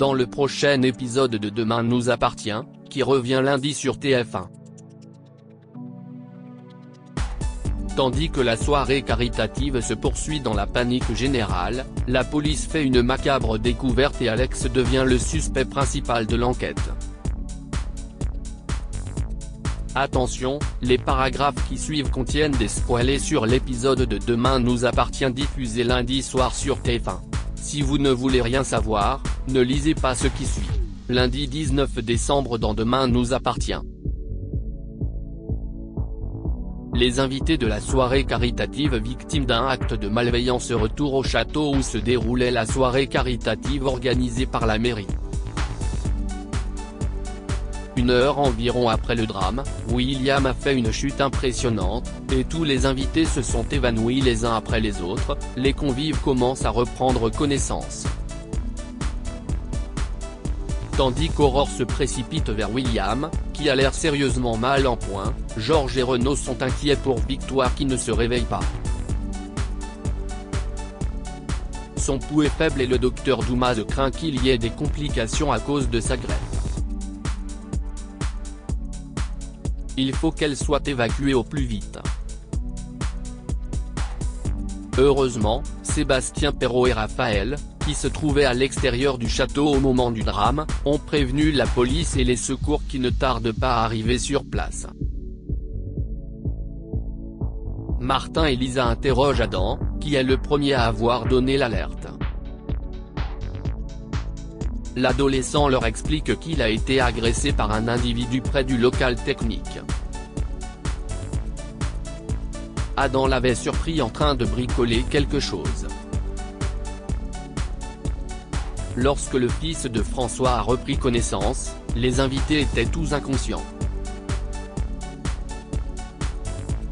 dans le prochain épisode de Demain nous appartient, qui revient lundi sur TF1. Tandis que la soirée caritative se poursuit dans la panique générale, la police fait une macabre découverte et Alex devient le suspect principal de l'enquête. Attention, les paragraphes qui suivent contiennent des spoilers sur l'épisode de Demain nous appartient diffusé lundi soir sur TF1. Si vous ne voulez rien savoir, ne lisez pas ce qui suit. Lundi 19 décembre dans Demain nous appartient. Les invités de la soirée caritative victimes d'un acte de malveillance retour au château où se déroulait la soirée caritative organisée par la mairie. Une heure environ après le drame, William a fait une chute impressionnante, et tous les invités se sont évanouis les uns après les autres. Les convives commencent à reprendre connaissance. Tandis qu'Aurore se précipite vers William, qui a l'air sérieusement mal en point, Georges et Renaud sont inquiets pour Victoire qui ne se réveille pas. Son pouls est faible et le docteur Dumas craint qu'il y ait des complications à cause de sa greffe. Il faut qu'elle soit évacuée au plus vite. Heureusement, Sébastien Perrault et Raphaël, qui se trouvaient à l'extérieur du château au moment du drame, ont prévenu la police et les secours qui ne tardent pas à arriver sur place. Martin et Lisa interrogent Adam, qui est le premier à avoir donné l'alerte. L'adolescent leur explique qu'il a été agressé par un individu près du local technique. Adam l'avait surpris en train de bricoler quelque chose. Lorsque le fils de François a repris connaissance, les invités étaient tous inconscients.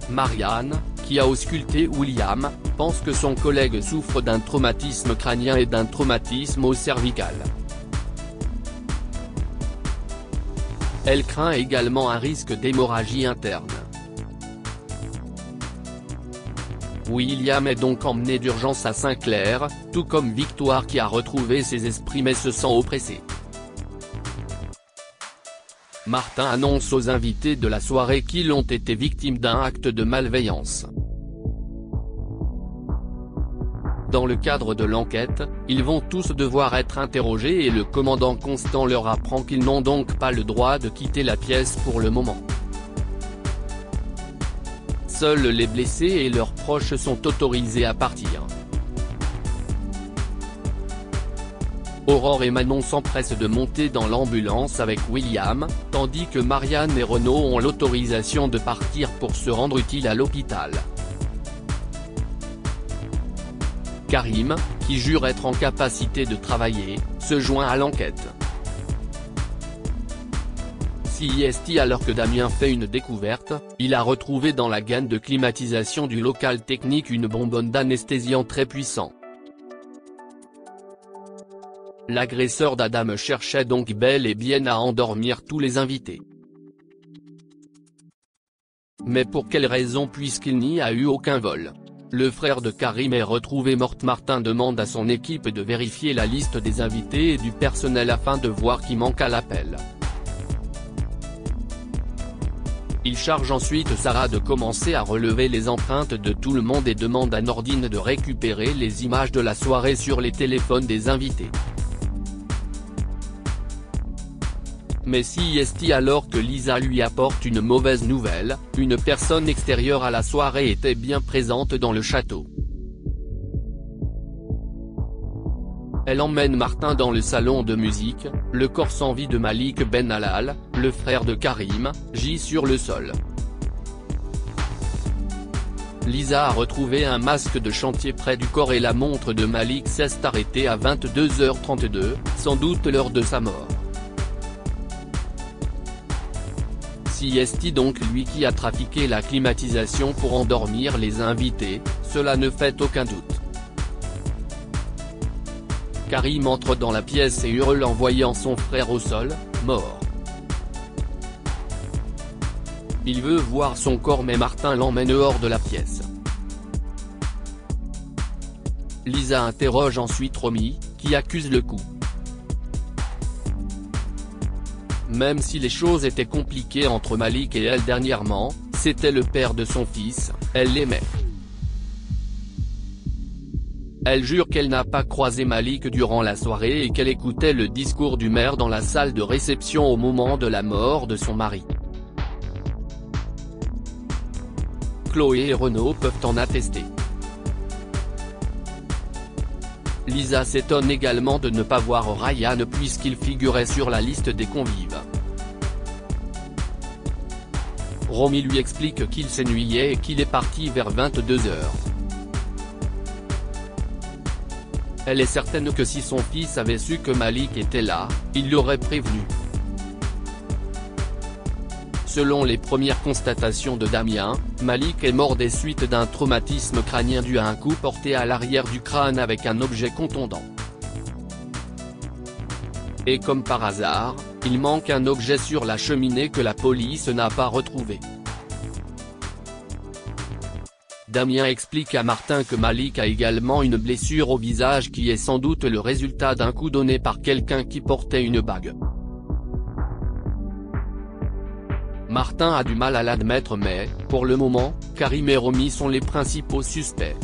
Marianne, qui a ausculté William, pense que son collègue souffre d'un traumatisme crânien et d'un traumatisme au cervical. Elle craint également un risque d'hémorragie interne. William est donc emmené d'urgence à Saint-Clair, tout comme Victoire qui a retrouvé ses esprits mais se sent oppressée. Martin annonce aux invités de la soirée qu'ils ont été victimes d'un acte de malveillance. Dans le cadre de l'enquête, ils vont tous devoir être interrogés et le commandant Constant leur apprend qu'ils n'ont donc pas le droit de quitter la pièce pour le moment. Seuls les blessés et leurs proches sont autorisés à partir. Aurore et Manon s'empressent de monter dans l'ambulance avec William, tandis que Marianne et Renaud ont l'autorisation de partir pour se rendre utiles à l'hôpital. Karim, qui jure être en capacité de travailler, se joint à l'enquête. CIST alors que Damien fait une découverte, il a retrouvé dans la gaine de climatisation du local technique une bonbonne d'anesthésiant très puissant. L'agresseur d'Adam cherchait donc bel et bien à endormir tous les invités. Mais pour quelle raison puisqu'il n'y a eu aucun vol? Le frère de Karim est retrouvé mort. Martin demande à son équipe de vérifier la liste des invités et du personnel afin de voir qui manque à l'appel. Il charge ensuite Sarah de commencer à relever les empreintes de tout le monde et demande à Nordine de récupérer les images de la soirée sur les téléphones des invités. Mais CIST alors que Lisa lui apporte une mauvaise nouvelle, une personne extérieure à la soirée était bien présente dans le château. Elle emmène Martin dans le salon de musique, le corps sans vie de Malik Ben Halal, le frère de Karim, gît sur le sol. Lisa a retrouvé un masque de chantier près du corps et la montre de Malik s'est arrêtée à 22h32, sans doute l'heure de sa mort. CIST donc lui qui a trafiqué la climatisation pour endormir les invités, cela ne fait aucun doute. Karim entre dans la pièce et hurle en voyant son frère au sol, mort. Il veut voir son corps mais Martin l'emmène hors de la pièce. Lisa interroge ensuite Romy, qui accuse le coup. Même si les choses étaient compliquées entre Malik et elle dernièrement, c'était le père de son fils, elle l'aimait. Elle jure qu'elle n'a pas croisé Malik durant la soirée et qu'elle écoutait le discours du maire dans la salle de réception au moment de la mort de son mari. Chloé et Renaud peuvent en attester. Lisa s'étonne également de ne pas voir Ryan puisqu'il figurait sur la liste des convives. Romy lui explique qu'il s'ennuyait et qu'il est parti vers 22h. Elle est certaine que si son fils avait su que Malik était là, il l'aurait prévenu. Selon les premières constatations de Damien, Malik est mort des suites d'un traumatisme crânien dû à un coup porté à l'arrière du crâne avec un objet contondant. Et comme par hasard, il manque un objet sur la cheminée que la police n'a pas retrouvé. Damien explique à Martin que Malik a également une blessure au visage qui est sans doute le résultat d'un coup donné par quelqu'un qui portait une bague. Martin a du mal à l'admettre mais, pour le moment, Karim et Romy sont les principaux suspects.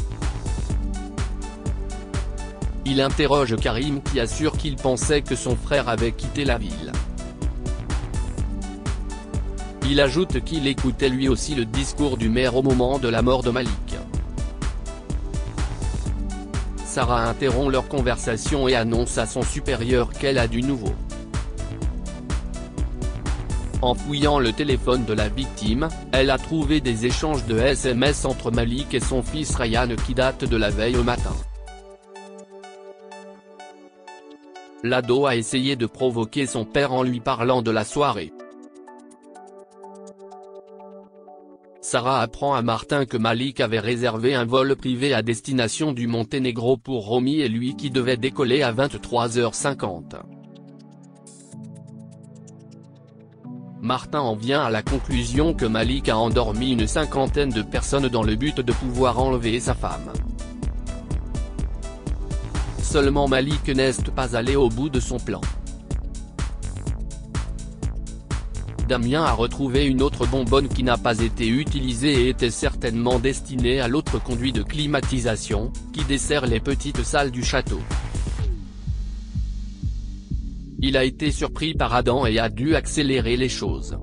Il interroge Karim qui assure qu'il pensait que son frère avait quitté la ville. Il ajoute qu'il écoutait lui aussi le discours du maire au moment de la mort de Malik. Sarah interrompt leur conversation et annonce à son supérieur qu'elle a du nouveau. En fouillant le téléphone de la victime, elle a trouvé des échanges de SMS entre Malik et son fils Ryan qui datent de la veille au matin. L'ado a essayé de provoquer son père en lui parlant de la soirée. Sarah apprend à Martin que Malik avait réservé un vol privé à destination du Monténégro pour Romy et lui qui devait décoller à 23h50. Martin en vient à la conclusion que Malik a endormi une cinquantaine de personnes dans le but de pouvoir enlever sa femme. Seulement Malik n'est pas allé au bout de son plan. Damien a retrouvé une autre bonbonne qui n'a pas été utilisée et était certainement destinée à l'autre conduit de climatisation, qui dessert les petites salles du château. Il a été surpris par Adam et a dû accélérer les choses.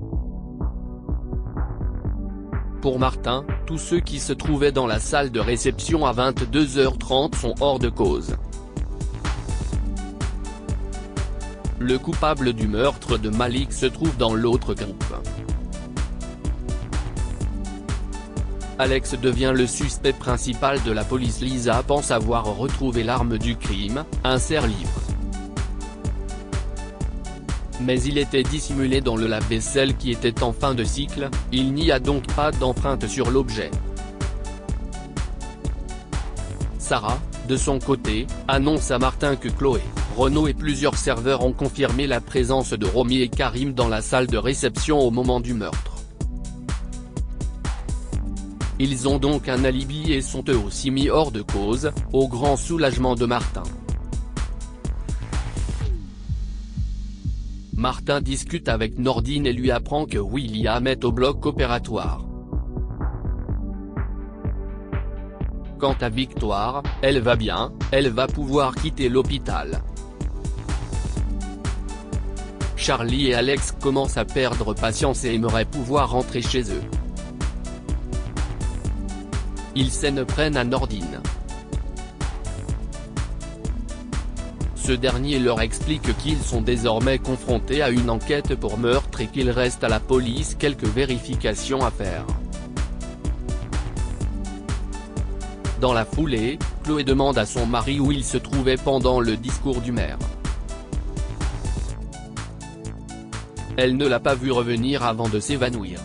Pour Martin, tous ceux qui se trouvaient dans la salle de réception à 22h30 sont hors de cause. Le coupable du meurtre de Malik se trouve dans l'autre groupe. Alex devient le suspect principal de la police. Lisa pense avoir retrouvé l'arme du crime, un serre-livre. Mais il était dissimulé dans le lave-vaisselle qui était en fin de cycle, il n'y a donc pas d'empreinte sur l'objet. Sarah, de son côté, annonce à Martin que Chloé, Renaud et plusieurs serveurs ont confirmé la présence de Romy et Karim dans la salle de réception au moment du meurtre. Ils ont donc un alibi et sont eux aussi mis hors de cause, au grand soulagement de Martin. Martin discute avec Nordine et lui apprend que William est au bloc opératoire. Quant à Victoire, elle va bien, elle va pouvoir quitter l'hôpital. Charlie et Alex commencent à perdre patience et aimeraient pouvoir rentrer chez eux. Ils s'en prennent à Nordine. Ce dernier leur explique qu'ils sont désormais confrontés à une enquête pour meurtre et qu'il reste à la police quelques vérifications à faire. Dans la foulée, Chloé demande à son mari où il se trouvait pendant le discours du maire. Elle ne l'a pas vu revenir avant de s'évanouir.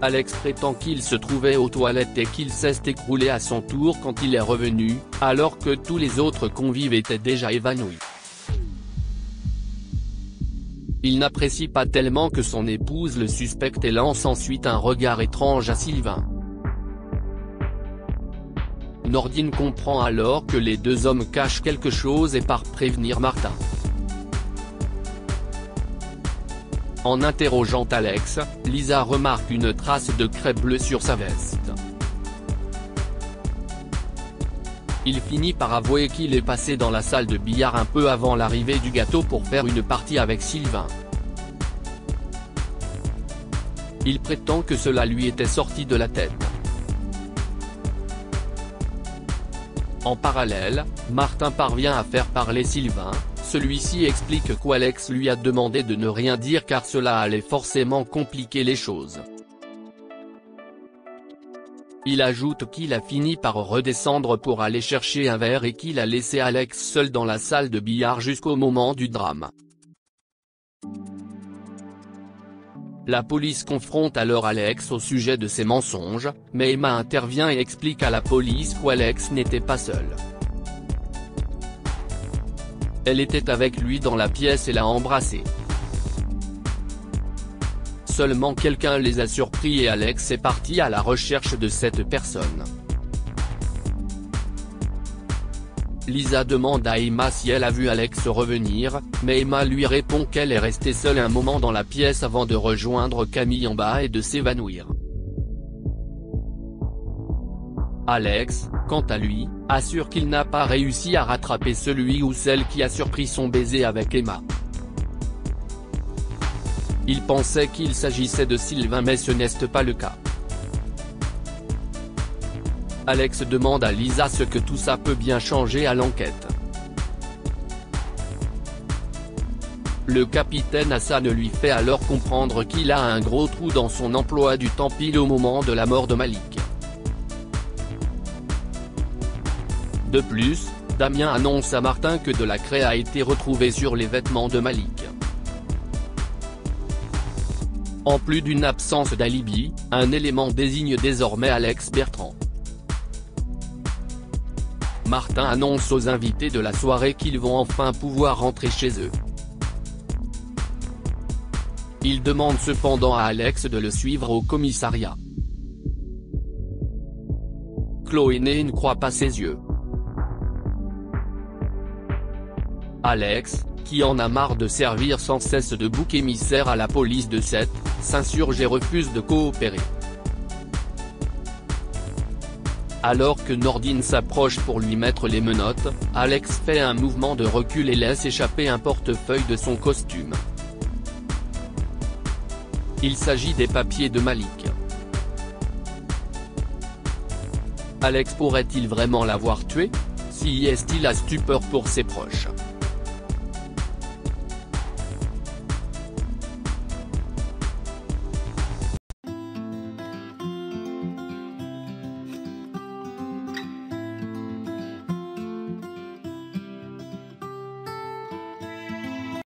Alex prétend qu'il se trouvait aux toilettes et qu'il s'est écroulé à son tour quand il est revenu, alors que tous les autres convives étaient déjà évanouis. Il n'apprécie pas tellement que son épouse le suspecte et lance ensuite un regard étrange à Sylvain. Nordine comprend alors que les deux hommes cachent quelque chose et part prévenir Martin. En interrogeant Alex, Lisa remarque une trace de craie bleue sur sa veste. Il finit par avouer qu'il est passé dans la salle de billard un peu avant l'arrivée du gâteau pour faire une partie avec Sylvain. Il prétend que cela lui était sorti de la tête. En parallèle, Martin parvient à faire parler Sylvain, celui-ci explique qu'Alex lui a demandé de ne rien dire car cela allait forcément compliquer les choses. Il ajoute qu'il a fini par redescendre pour aller chercher un verre et qu'il a laissé Alex seul dans la salle de billard jusqu'au moment du drame. La police confronte alors Alex au sujet de ses mensonges, mais Emma intervient et explique à la police qu'Alex n'était pas seul. Elle était avec lui dans la pièce et l'a embrassé. Seulement quelqu'un les a surpris et Alex est parti à la recherche de cette personne. Lisa demande à Emma si elle a vu Alex revenir, mais Emma lui répond qu'elle est restée seule un moment dans la pièce avant de rejoindre Camille en bas et de s'évanouir. Alex, quant à lui, assure qu'il n'a pas réussi à rattraper celui ou celle qui a surpris son baiser avec Emma. Il pensait qu'il s'agissait de Sylvain mais ce n'est pas le cas. Alex demande à Lisa ce que tout ça peut bien changer à l'enquête. Le capitaine Hassan lui fait alors comprendre qu'il a un gros trou dans son emploi du temps pile au moment de la mort de Malik. De plus, Damien annonce à Martin que de la craie a été retrouvée sur les vêtements de Malik. En plus d'une absence d'alibi, un élément désigne désormais Alex Bertrand. Martin annonce aux invités de la soirée qu'ils vont enfin pouvoir rentrer chez eux. Il demande cependant à Alex de le suivre au commissariat. Chloé ne croit pas ses yeux. Alex, qui en a marre de servir sans cesse de bouc émissaire à la police de Sète, s'insurge et refuse de coopérer. Alors que Nordine s'approche pour lui mettre les menottes, Alex fait un mouvement de recul et laisse échapper un portefeuille de son costume. Il s'agit des papiers de Malik. Alex pourrait-il vraiment l'avoir tué? Si est-il à stupeur pour ses proches?